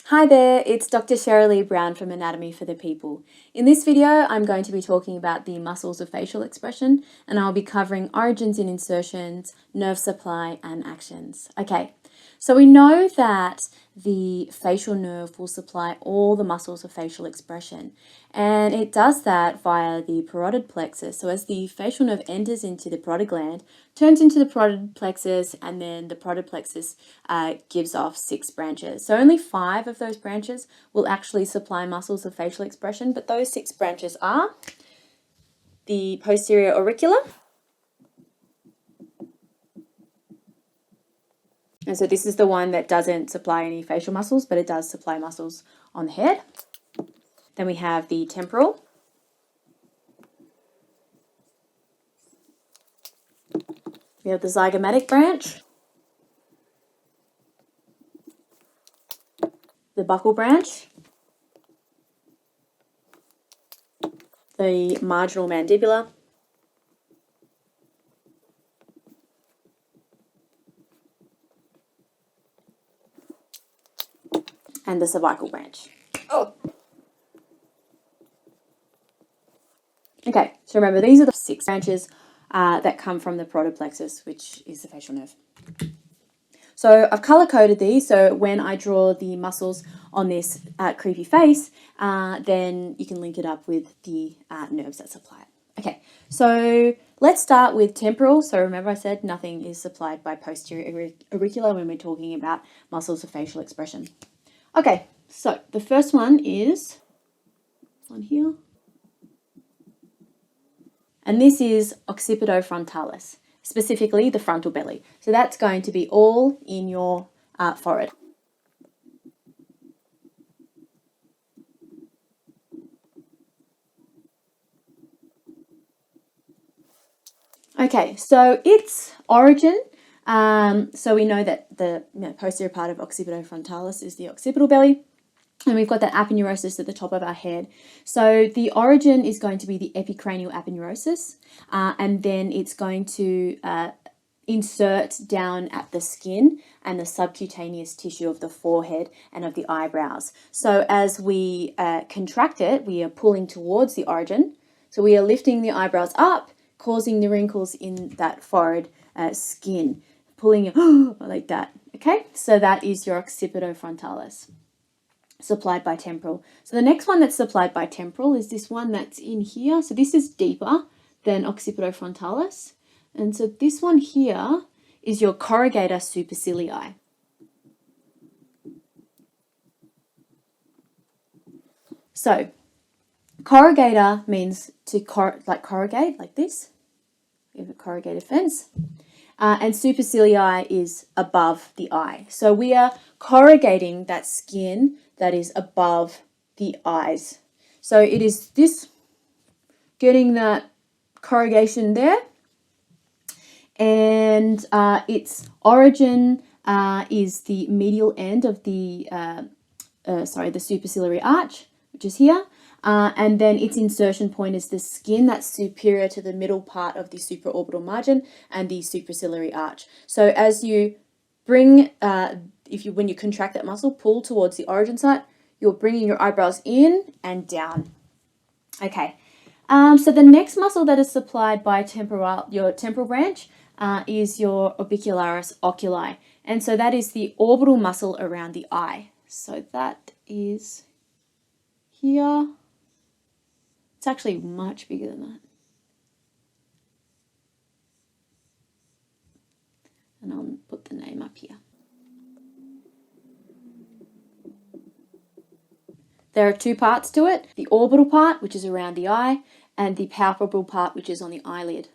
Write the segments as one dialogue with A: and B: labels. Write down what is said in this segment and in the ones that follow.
A: Hi there, it's Dr. Cherylea Browne from Anatomy for the People. In this video, I'm going to be talking about the muscles of facial expression, and I'll be covering origins and insertions, nerve supply, and actions. Okay, so we know that the facial nerve will supply all the muscles of facial expression, and it does that via the parotid plexus. So as the facial nerve enters into the parotid gland, turns into the parotid plexus, and then the parotid plexus gives off 6 branches. So only 5 of those branches will actually supply muscles of facial expression, but those 6 branches are the posterior auricular. And so this is the one that doesn't supply any facial muscles, but it does supply muscles on the head. Then we have the temporal. We have the zygomatic branch, the buccal branch, the marginal mandibular, and the cervical branch. Oh. Okay, so remember, these are the 6 branches that come from the parotid plexus, which is the facial nerve. So I've color-coded these, so when I draw the muscles on this creepy face, then you can link it up with the nerves that supply it. Okay, so let's start with temporal. So remember I said nothing is supplied by posterior auricular when we're talking about muscles of facial expression. Okay, so the first one is on here. And this is Occipitofrontalis, specifically the frontal belly. So that's going to be all in your forehead. Okay, so its origin, so we know that the posterior part of Occipitofrontalis is the occipital belly, and we've got that aponeurosis at the top of our head. So the origin is going to be the epicranial aponeurosis, and then it's going to insert down at the skin and the subcutaneous tissue of the forehead and of the eyebrows. So as we contract it, we are pulling towards the origin. So we are lifting the eyebrows up, causing the wrinkles in that forehead skin, pulling it like that. Okay, so that is your occipitofrontalis, supplied by temporal. So the next one that's supplied by temporal is this one that's in here. So this is deeper than occipitofrontalis. And so this one here is your corrugator supercilii. So corrugator means to corrugate like this. We have a corrugated fence. And supercilii is above the eye. So we are corrugating that skin that is above the eyes. So it is this, getting that corrugation there. And its origin is the medial end of the superciliary arch, which is here. And then its insertion point is the skin that's superior to the middle part of the supraorbital margin and the superciliary arch. So as you bring, when you contract that muscle, pull towards the origin site, you're bringing your eyebrows in and down. Okay, so the next muscle that is supplied by your temporal branch is your Orbicularis Oculi. And so that is the orbital muscle around the eye. So that is here. It's actually much bigger than that. And I'll put the name up here. There are 2 parts to it, the orbital part, which is around the eye, and the palpebral part, which is on the eyelid.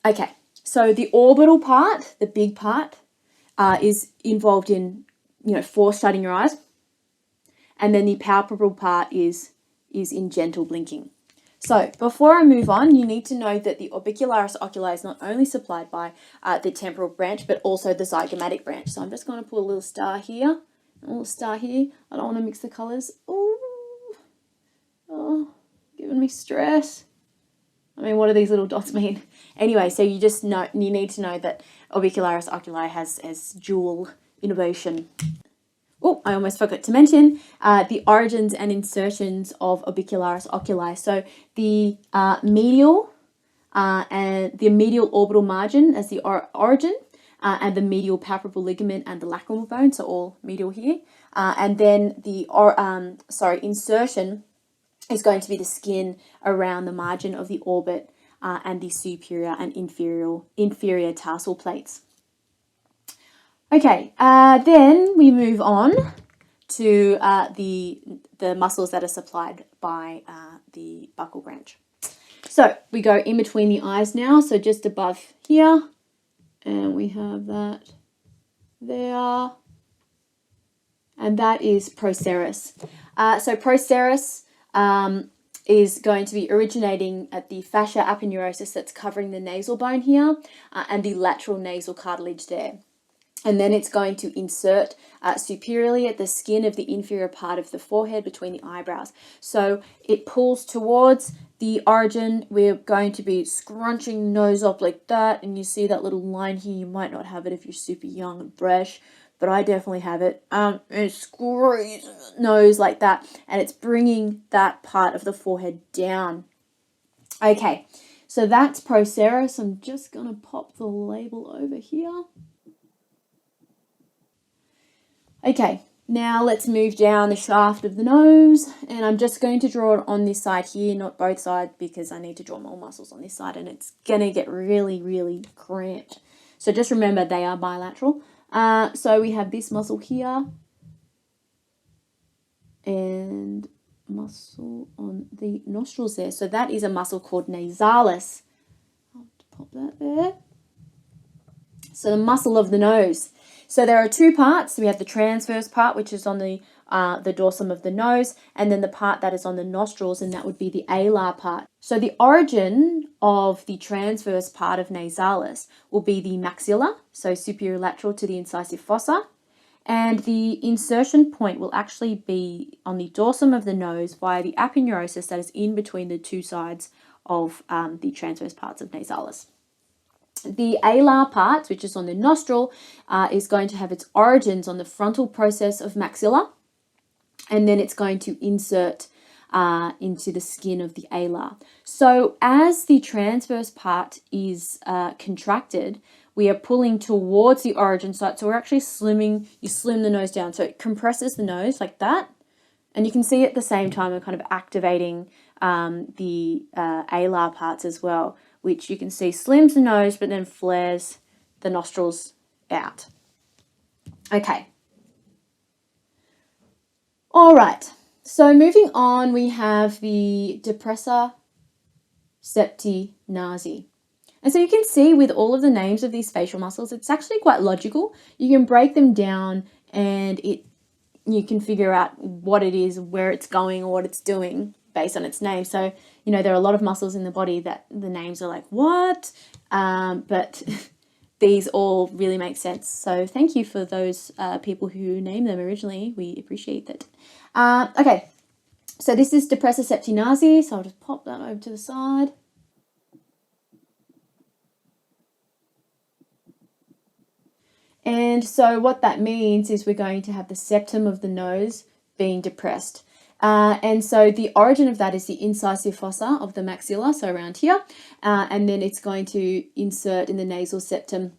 A: Okay, so the orbital part, the big part, is involved in, force shutting your eyes. And then the palpebral part is in gentle blinking. So before I move on, you need to know that the Orbicularis Oculi is not only supplied by the temporal branch, but also the zygomatic branch. So I'm just going to put a little star here, a little star here. I don't want to mix the colors. Ooh. Oh, giving me stress. I mean, what do these little dots mean? Anyway, so you need to know that Orbicularis Oculi has dual innervation. Oh, I almost forgot to mention the origins and insertions of Orbicularis Oculi. So the medial and the medial orbital margin as the origin, and the medial palpebral ligament and the lacrimal bone, so all medial here. And then the insertion is going to be the skin around the margin of the orbit and the superior and inferior tarsal plates. Okay, then we move on to the muscles that are supplied by the buccal branch. So we go in between the eyes now, so just above here, and we have that there, and that is Procerus. So Procerus is going to be originating at the fascia aponeurosis that's covering the nasal bone here, and the lateral nasal cartilage there. And then it's going to insert superiorly at the skin of the inferior part of the forehead between the eyebrows. So it pulls towards the origin. We're going to be scrunching nose up like that. And you see that little line here. You might not have it if you're super young and fresh, but I definitely have it. And it squeezes the nose like that. And it's bringing that part of the forehead down. Okay, so that's Procerus. I'm just going to pop the label over here. Okay, now let's move down the shaft of the nose, and I'm just going to draw it on this side here, not both sides, because I need to draw more muscles on this side and it's going to get really, really cramped. So just remember they are bilateral. So we have this muscle here and muscle on the nostrils there. So that is a muscle called Nasalis. I'll pop that there. So the muscle of the nose. So there are two parts. We have the transverse part, which is on the dorsum of the nose, and then the part that is on the nostrils, and that would be the alar part. So the origin of the transverse part of nasalis will be the maxilla, so superior lateral to the incisive fossa, and the insertion point will actually be on the dorsum of the nose via the aponeurosis that is in between the two sides of the transverse parts of nasalis. The alar part, which is on the nostril, is going to have its origins on the frontal process of maxilla, and then it's going to insert into the skin of the alar. So as the transverse part is contracted, we are pulling towards the origin site. So we're actually you slim the nose down. So it compresses the nose like that. And you can see at the same time we're kind of activating the alar parts as well, which you can see slims the nose but then flares the nostrils out. Okay. All right. So moving on, we have the Depressor septi nasi. And so you can see with all of the names of these facial muscles, it's actually quite logical. You can break them down and you can figure out what it is, where it's going, or what it's doing based on its name. So, you know, there are a lot of muscles in the body that the names are like, what? But these all really make sense. So thank you for those people who named them originally. We appreciate that. Okay, so this is Depressor septi nasi. So I'll just pop that over to the side. And so what that means is we're going to have the septum of the nose being depressed. And so the origin of that is the incisive fossa of the maxilla, so around here. And then it's going to insert in the nasal septum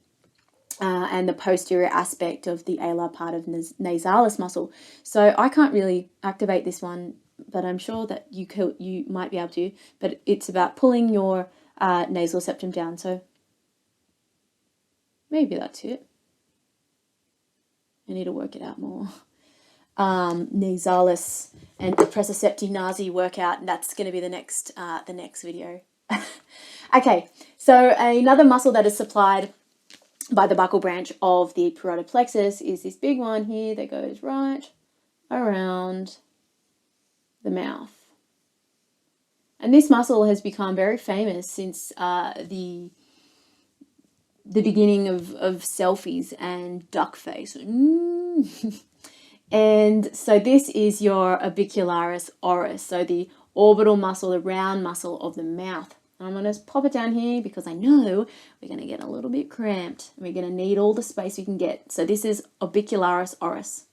A: and the posterior aspect of the alar part of nasalis muscle. So I can't really activate this one, but I'm sure that you might be able to. But it's about pulling your nasal septum down. So maybe that's it. I need to work it out more. Nasalis and Depressor septi nasi workout, and that's going to be the next video. Okay, so another muscle that is supplied by the buccal branch of the parotid plexus is this big one here that goes right around the mouth. And this muscle has become very famous since the beginning of selfies and duck face. And so this is your Orbicularis oris, so the orbital muscle, the round muscle of the mouth. I'm going to pop it down here because I know we're going to get a little bit cramped. And we're going to need all the space we can get. So this is Orbicularis oris.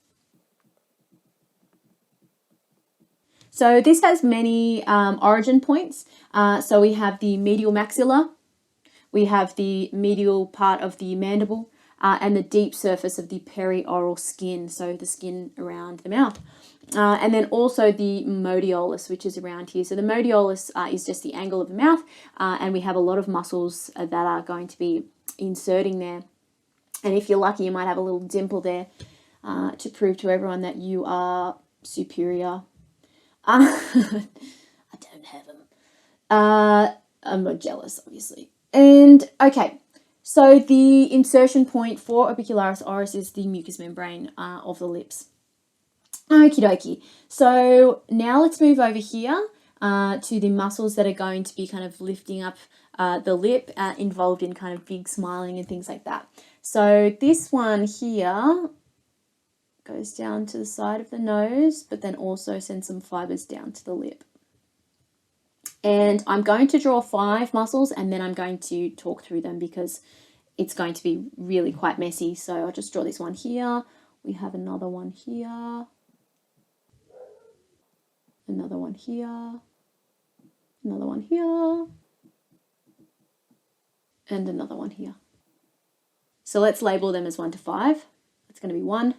A: So this has many origin points. So we have the medial maxilla, we have the medial part of the mandible, and the deep surface of the perioral skin, so the skin around the mouth. And then also the modiolus, which is around here. So the modiolus is just the angle of the mouth, and we have a lot of muscles that are going to be inserting there. And if you're lucky, you might have a little dimple there to prove to everyone that you are superior. I don't have them. I'm not jealous, obviously. And okay, so the insertion point for Orbicularis oris is the mucous membrane of the lips. Okie dokie. So now let's move over here to the muscles that are going to be kind of lifting up the lip, involved in kind of big smiling and things like that. So this one here goes down to the side of the nose, but then also sends some fibers down to the lip. And I'm going to draw 5 muscles and then I'm going to talk through them because it's going to be really quite messy. So I'll just draw this one here. We have another one here. Another one here. Another one here. And another one here. So let's label them as 1 to 5. It's going to be 1,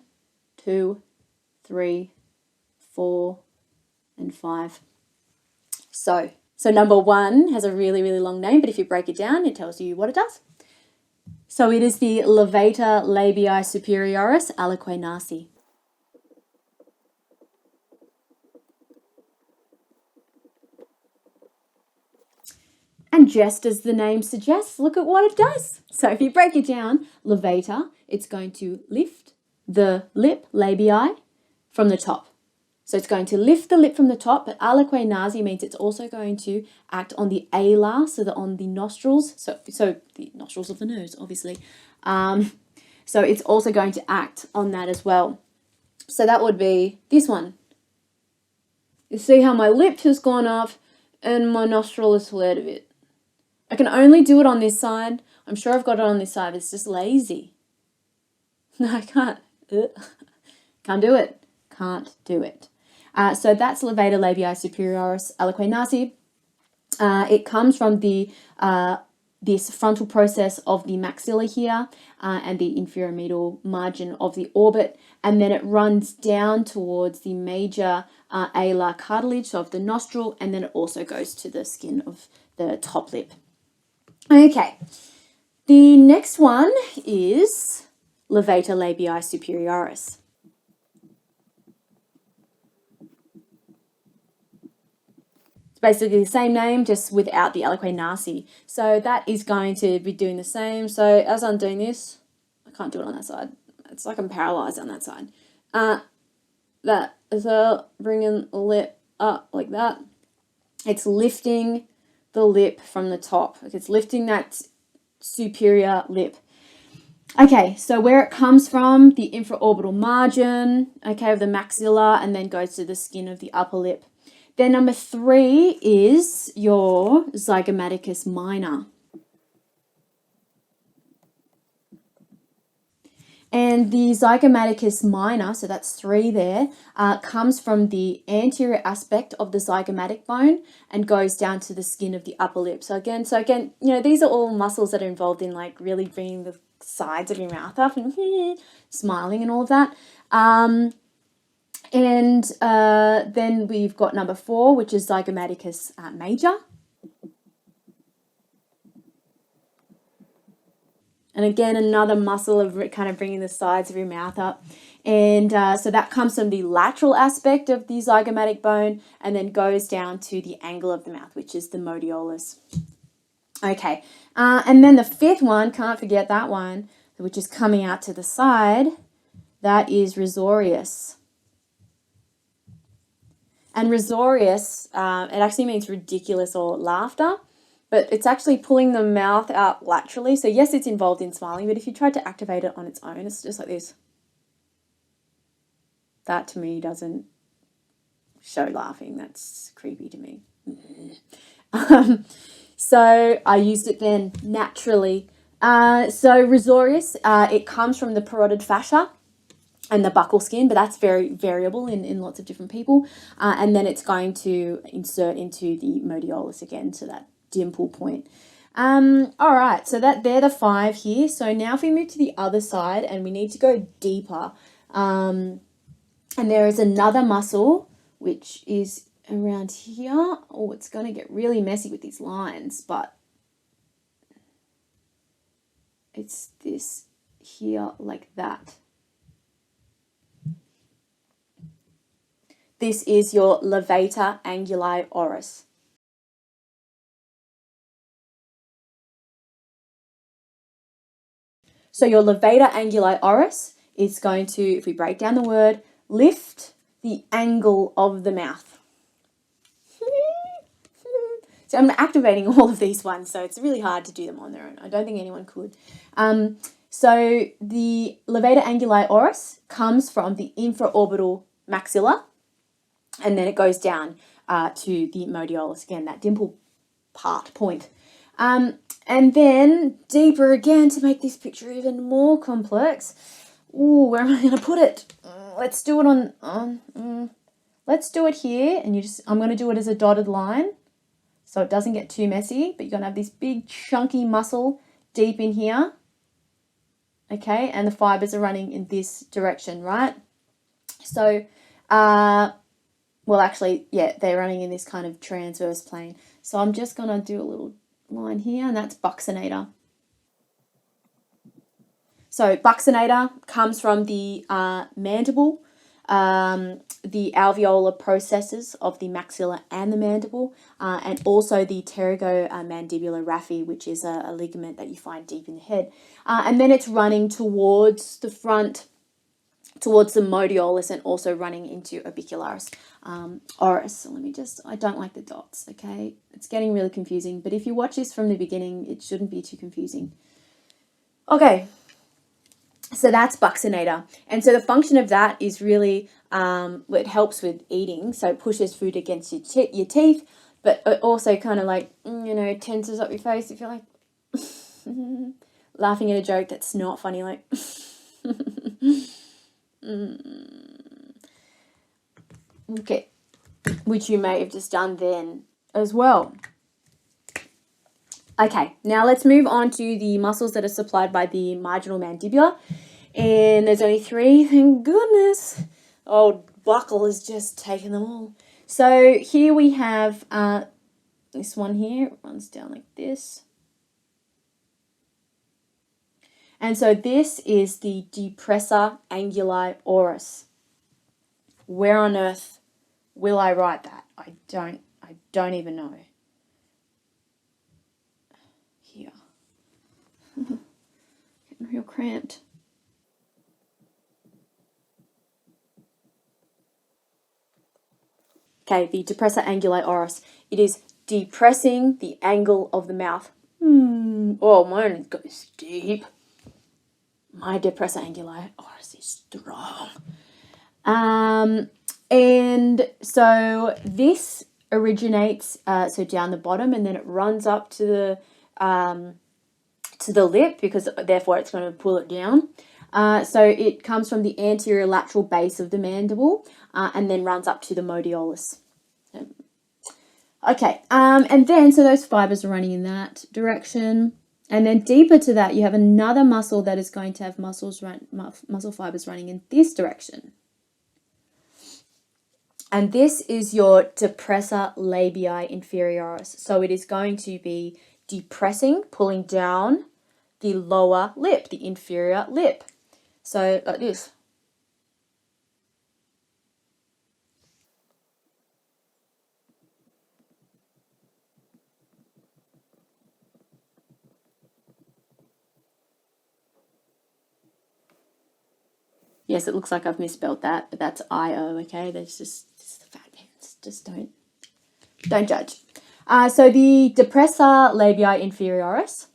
A: 2, 3, 4, and 5. So number 1 has a really, really long name, but if you break it down, it tells you what it does. So it is the Levator Labia Superioris aliquae nasi. And just as the name suggests, look at what it does. So if you break it down, levator, it's going to lift the lip, labii, from the top. So it's going to lift the lip from the top, but aliquae nasi means it's also going to act on the alar, so on the nostrils, so the nostrils of the nose, obviously. So it's also going to act on that as well. So that would be this one. You see how my lip has gone up and my nostril is flared a bit. I can only do it on this side. I'm sure I've got it on this side, but it's just lazy. No, I can't. Can't do it. Can't do it. So that's Levator Labia Superioris aliquae nasi. It comes from the this frontal process of the maxilla here and the inferior medial margin of the orbit, and then it runs down towards the major alar cartilage of the nostril, and then it also goes to the skin of the top lip. Okay, the next one is Levator Labii Superioris. Basically the same name, just without the aliquae nasi. So that is going to be doing the same. So as I'm doing this, I can't do it on that side. It's like I'm paralyzed on that side. That is bringing the lip up like that. It's lifting the lip from the top. It's lifting that superior lip. Okay, so where it comes from, the infraorbital margin, okay, of the maxilla, and then goes to the skin of the upper lip. Then number 3 is your zygomaticus minor. And the zygomaticus minor, so that's 3 there, comes from the anterior aspect of the zygomatic bone and goes down to the skin of the upper lip. So again, you know, these are all muscles that are involved in like really bringing the sides of your mouth up and smiling and all of that. And then we've got number 4, which is zygomaticus major. And again, another muscle of kind of bringing the sides of your mouth up. And so that comes from the lateral aspect of the zygomatic bone and then goes down to the angle of the mouth, which is the modiolus. Okay, and then the 5th one, can't forget that one, which is coming out to the side, that is risorius. And risorius, it actually means ridiculous or laughter, but it's actually pulling the mouth out laterally. So yes, it's involved in smiling, but if you tried to activate it on its own, it's just like this. That to me doesn't show laughing. That's creepy to me. So I used it then naturally. So Risorius, it comes from the parotid fascia and the buccal skin, but that's very variable in lots of different people. And then it's going to insert into the modiolus again, so that dimple point. All right, so they're the 5 here. So now if we move to the other side and we need to go deeper, and there is another muscle which is around here. Oh, it's going to get really messy with these lines, but it's this here like that. This is your Levator Anguliurus. So your Levator Anguliurus is going to, if we break down the word, lift the angle of the mouth. So I'm activating all of these ones, so it's really hard to do them on their own. I don't think anyone could. So the Levator Anguliurus comes from the infraorbital maxilla, and then it goes down to the modiolus, again, that dimple point. And then deeper again to make this picture even more complex. Ooh, where am I going to put it? Let's do it let's do it here, and I'm going to do it as a dotted line so it doesn't get too messy, but you're going to have this big chunky muscle deep in here. Okay, and the fibers are running in this direction, right? So, well, actually, yeah, they're running in this kind of transverse plane. So I'm just going to do a little line here, and that's buccinator. So buccinator comes from the mandible, the alveolar processes of the maxilla and the mandible, and also the pterygomandibular raphe, which is a ligament that you find deep in the head. And then it's running towards the front, towards the modiolus, and also running into Orbicularis Oris. So I don't like the dots, okay? It's getting really confusing, but if you watch this from the beginning, it shouldn't be too confusing. Okay, so that's buccinator. And so the function of that is really, it helps with eating, so it pushes food against your teeth, but it also kind of like, tenses up your face if you're like laughing at a joke that's not funny, like okay, which you may have just done then as well. Okay, now let's move on to the muscles that are supplied by the marginal mandibular. And there's only 3, thank goodness. Oh, buccal has just taken them all. So here we have this one here, it runs down like this. And so this is the Depressor Angularis. Where on earth will I write that? I don't even know. Here. Getting real cramped. Okay, the Depressor Angularis. It is depressing the angle of the mouth. Oh, mine goes deep. My Depressor Angularis is strong. And so this originates so down the bottom, and then it runs up to the lip, because therefore it's going to pull it down. So it comes from the anterior lateral base of the mandible, and then runs up to the modiolus. Okay, and then so those fibers are running in that direction. And then deeper to that, you have another muscle that is going to have muscle fibers running in this direction. And this is your Depressor Labia inferioris. So it is going to be depressing, pulling down the lower lip, the inferior lip. So like this. Yes, it looks like I've misspelled that, but that's I-O, okay? That's just the fat pens. Just don't judge. So the Depressor Labia inferioris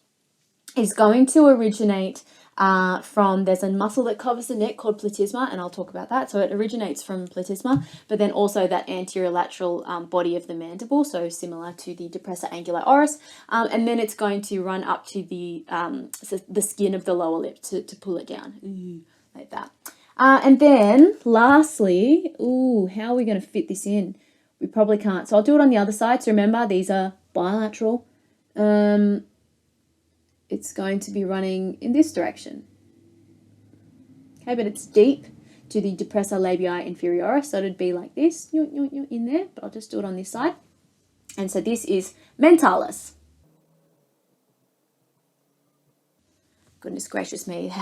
A: is going to originate there's a muscle that covers the neck called platysma, and I'll talk about that. So it originates from platysma, but then also that anterior lateral body of the mandible, so similar to the Depressor Angularis, and then it's going to run up to the skin of the lower lip to pull it down, like that. And then lastly, how are we going to fit this in? We probably can't. So I'll do it on the other side. So remember, these are bilateral. It's going to be running in this direction. Okay, but it's deep to the Depressor Labia Inferioris. So it'd be like this, in there, but I'll just do it on this side. And so this is Mentalis. Goodness gracious me,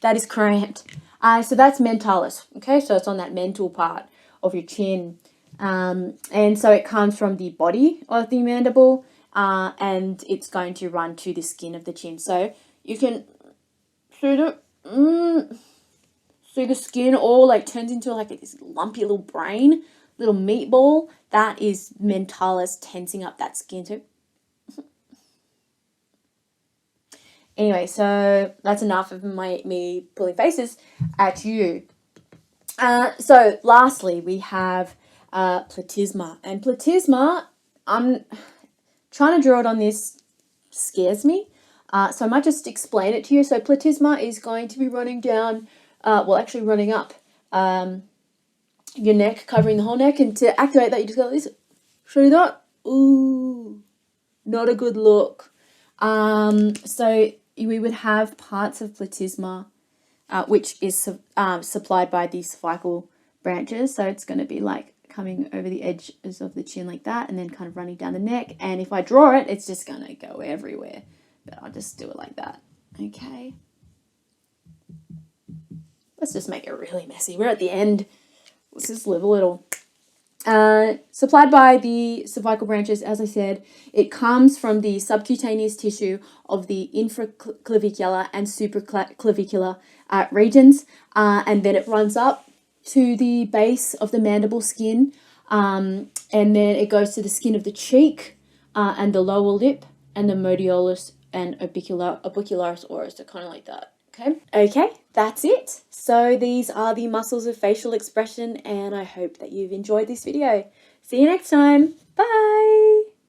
A: that is cramped. So that's Mentalis, okay? So it's on that mental part of your chin. And so it comes from the body of the mandible, and it's going to run to the skin of the chin. So you can see the skin all like turns into like this lumpy little brain, little meatball. That is Mentalis tensing up that skin too. Anyway, so that's enough of me pulling faces at you. So lastly, we have platysma. And platysma, I'm trying to draw it on this, scares me. So I might just explain it to you. So platysma is going to be running down, actually running up your neck, covering the whole neck. And to activate that, you just go like this. See that? Ooh, not a good look. So we would have parts of platysma, which is supplied by the cervical branches. So it's going to be like coming over the edges of the chin like that, and then kind of running down the neck. And if I draw it, it's just going to go everywhere. But I'll just do it like that. Okay. Let's just make it really messy. We're at the end. Let's just live a little. Supplied by the cervical branches, as I said, it comes from the subcutaneous tissue of the infraclavicular and supraclavicular regions, and then it runs up to the base of the mandible skin, and then it goes to the skin of the cheek, and the lower lip, and the modiolus and orbicularis oris, so kind of like that. Okay, that's it. So these are the muscles of facial expression, and I hope that you've enjoyed this video. See you next time. Bye.